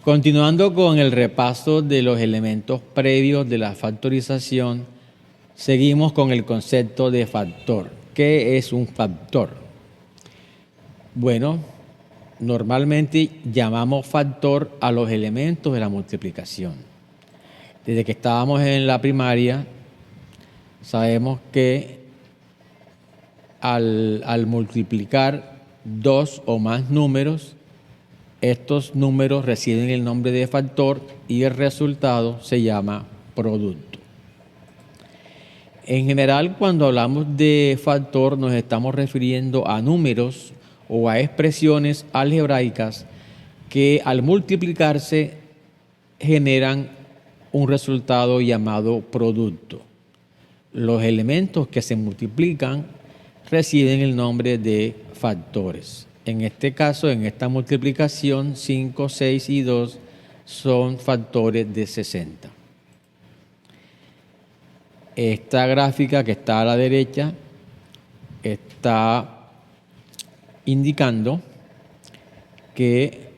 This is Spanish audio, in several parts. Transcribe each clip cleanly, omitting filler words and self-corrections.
Continuando con el repaso de los elementos previos de la factorización, seguimos con el concepto de factor. ¿Qué es un factor? Bueno, normalmente llamamos factor a los elementos de la multiplicación. Desde que estábamos en la primaria, sabemos que al multiplicar dos o más números, estos números reciben el nombre de factor y el resultado se llama producto. En general, cuando hablamos de factor, nos estamos refiriendo a números o a expresiones algebraicas que al multiplicarse generan un resultado llamado producto. Los elementos que se multiplican reciben el nombre de factores. En este caso, en esta multiplicación, 5, 6 y 2 son factores de 60. Esta gráfica que está a la derecha está indicando que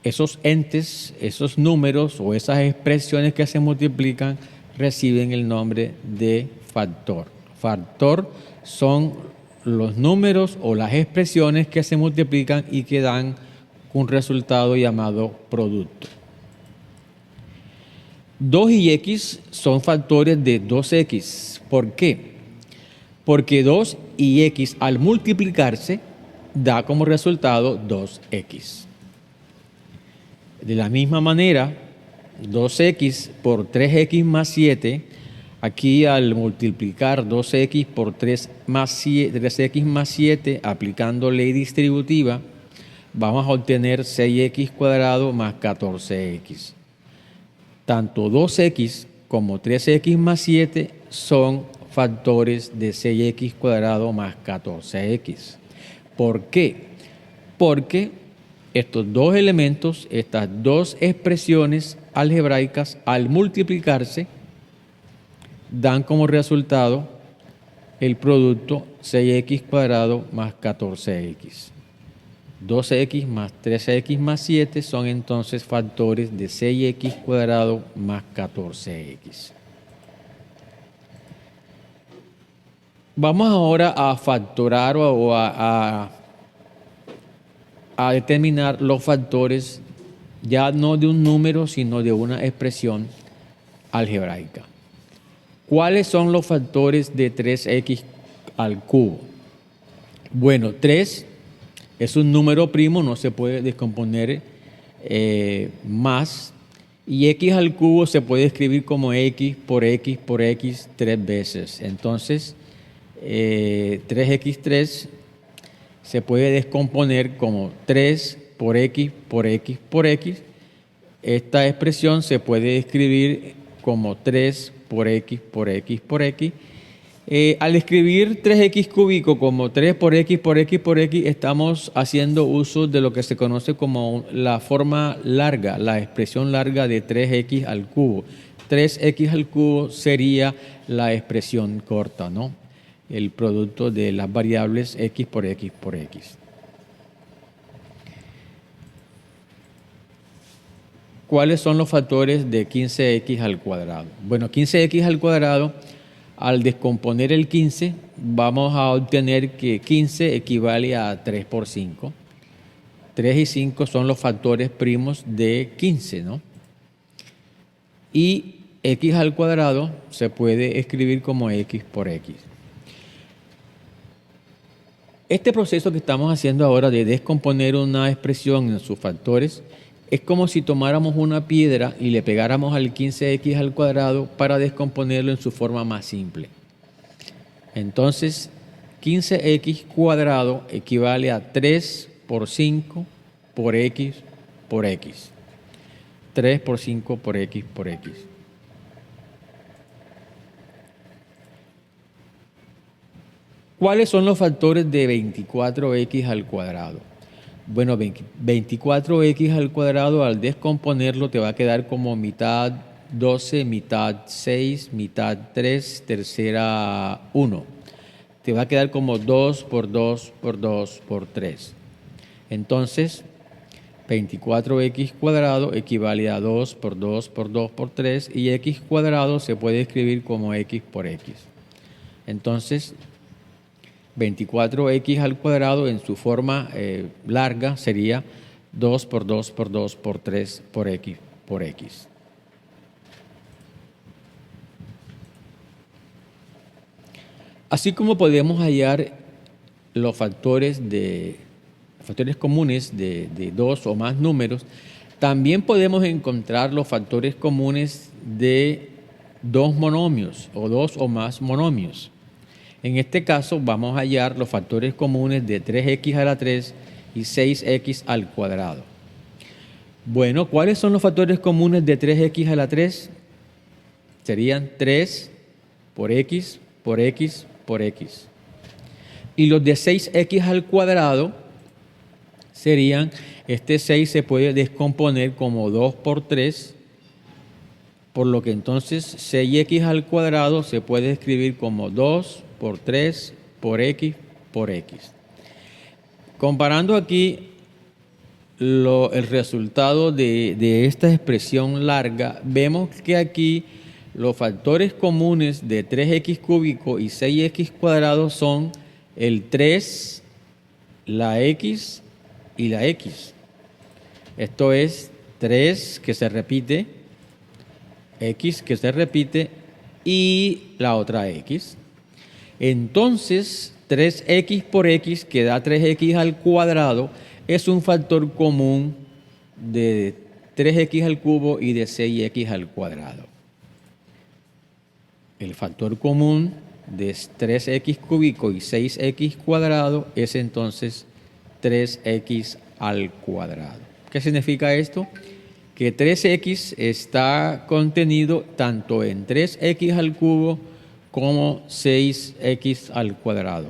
esos entes, esos números o esas expresiones que se multiplican reciben el nombre de factor. Factor son los números o las expresiones que se multiplican y que dan un resultado llamado producto. 2 y x son factores de 2x. ¿Por qué? Porque 2 y x al multiplicarse da como resultado 2x. De la misma manera, 2x por 3x más 7, aquí al multiplicar 2x por 3x más 7, aplicando ley distributiva, vamos a obtener 6x cuadrado más 14x. Tanto 2x como 3x más 7 son factores de 6x cuadrado más 14x. ¿Por qué? Porque estos dos elementos, estas dos expresiones algebraicas, al multiplicarse, dan como resultado el producto 6x cuadrado más 14x. 12x más 13x más 7 son entonces factores de 6x cuadrado más 14x. Vamos ahora a factorar o a determinar los factores ya no de un número, sino de una expresión algebraica. ¿Cuáles son los factores de 3x al cubo? Bueno, 3 es un número primo, no se puede descomponer más. Y x al cubo se puede escribir como x por x por x 3 veces. Entonces, 3x3 se puede descomponer como 3 por x por x por x. Esta expresión se puede escribir como 3 por x por x por x. Al escribir 3x cúbico como 3 por x por x por x, estamos haciendo uso de lo que se conoce como la forma larga, la expresión larga de 3x al cubo. 3x al cubo sería la expresión corta, ¿no? El producto de las variables x por x por x. ¿Cuáles son los factores de 15x al cuadrado? Bueno, 15x al cuadrado, al descomponer el 15, vamos a obtener que 15 equivale a 3 por 5. 3 y 5 son los factores primos de 15, ¿no? Y x al cuadrado se puede escribir como x por x. Este proceso que estamos haciendo ahora de descomponer una expresión en sus factores es como si tomáramos una piedra y le pegáramos al 15x al cuadrado para descomponerlo en su forma más simple. Entonces, 15x cuadrado equivale a 3 por 5 por x por x. 3 por 5 por x por x. ¿Cuáles son los factores de 24x al cuadrado? Bueno, 24x al cuadrado, al descomponerlo, te va a quedar como mitad 12, mitad 6, mitad 3, tercera 1. Te va a quedar como 2 por 2 por 2 por 3. Entonces, 24x cuadrado equivale a 2 por 2 por 2 por 3 y x cuadrado se puede escribir como x por x. Entonces, 24x al cuadrado en su forma larga sería 2 por 2 por 2 por 3 por x por x. Así como podemos hallar los factores comunes de dos o más números, también podemos encontrar los factores comunes de dos monomios o dos o más monomios. En este caso vamos a hallar los factores comunes de 3x a la 3 y 6x al cuadrado. Bueno, ¿cuáles son los factores comunes de 3x a la 3? Serían 3 por x por x por x. Y los de 6x al cuadrado serían, este 6 se puede descomponer como 2 por 3, por lo que entonces 6x al cuadrado se puede escribir como 2 por 3 por x por x. Comparando aquí el resultado de esta expresión larga, vemos que aquí los factores comunes de 3x cúbico y 6x cuadrado son el 3, la x y la x. Esto es 3 que se repite, x que se repite y la otra x. Entonces, 3x por x, que da 3x al cuadrado, es un factor común de 3x al cubo y de 6x al cuadrado. El factor común de 3x cúbico y 6x cuadrado es entonces 3x al cuadrado. ¿Qué significa esto? Que 3x está contenido tanto en 3x al cubo como 6x al cuadrado.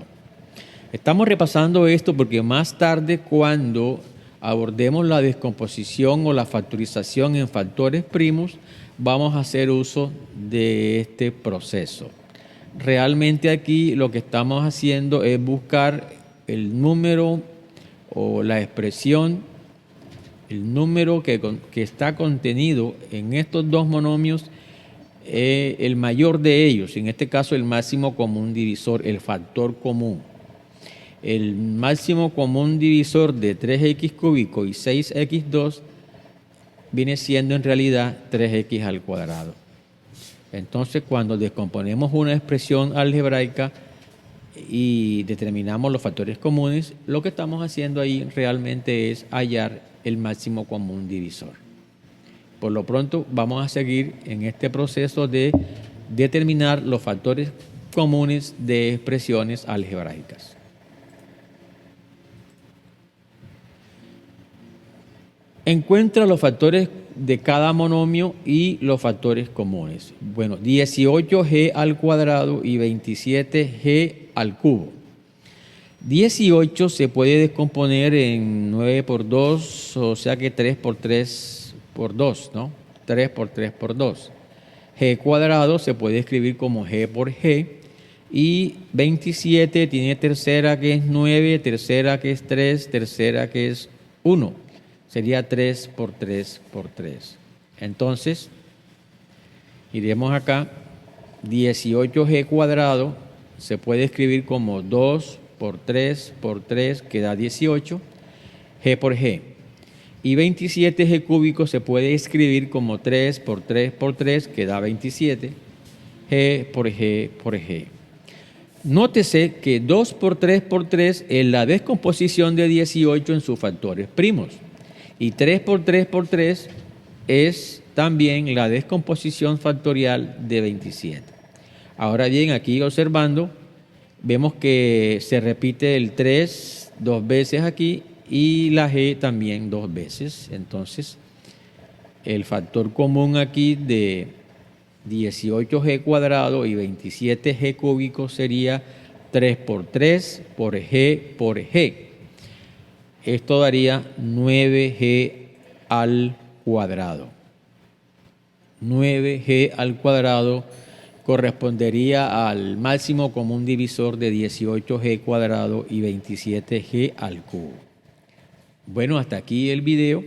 Estamos repasando esto porque más tarde, cuando abordemos la descomposición o la factorización en factores primos, vamos a hacer uso de este proceso. Realmente aquí lo que estamos haciendo es buscar el número o la expresión, el número que está contenido en estos dos monomios, el mayor de ellos, en este caso el máximo común divisor, el factor común. El máximo común divisor de 3x cúbico y 6x2 viene siendo en realidad 3x al cuadrado. Entonces, cuando descomponemos una expresión algebraica y determinamos los factores comunes, lo que estamos haciendo ahí realmente es hallar el máximo común divisor. Por lo pronto, vamos a seguir en este proceso de determinar los factores comunes de expresiones algebraicas. Encuentra los factores de cada monomio y los factores comunes. Bueno, 18g al cuadrado y 27g al cubo. 18 se puede descomponer en 9 por 2, o sea que 3 por 3 por 2, ¿no? 3 por 3 por 2. G cuadrado se puede escribir como g por g. Y 27 tiene tercera que es 9, tercera que es 3, tercera que es 1. Sería 3 por 3 por 3. Entonces, iremos acá. 18g cuadrado se puede escribir como 2 por 3 por 3, que da 18, g por g. Y 27g cúbico se puede escribir como 3 por 3 por 3, que da 27, g por g por g. Nótese que 2 por 3 por 3 es la descomposición de 18 en sus factores primos. Y 3 por 3 por 3 es también la descomposición factorial de 27. Ahora bien, aquí observando, vemos que se repite el 3 dos veces aquí y la g también dos veces. Entonces, el factor común aquí de 18g cuadrado y 27g cúbico sería 3 por 3 por g por g. Esto daría 9g al cuadrado. 9g al cuadrado correspondería al máximo común divisor de 18g cuadrado y 27g al cubo. Bueno, hasta aquí el video.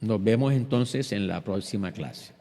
Nos vemos entonces en la próxima clase.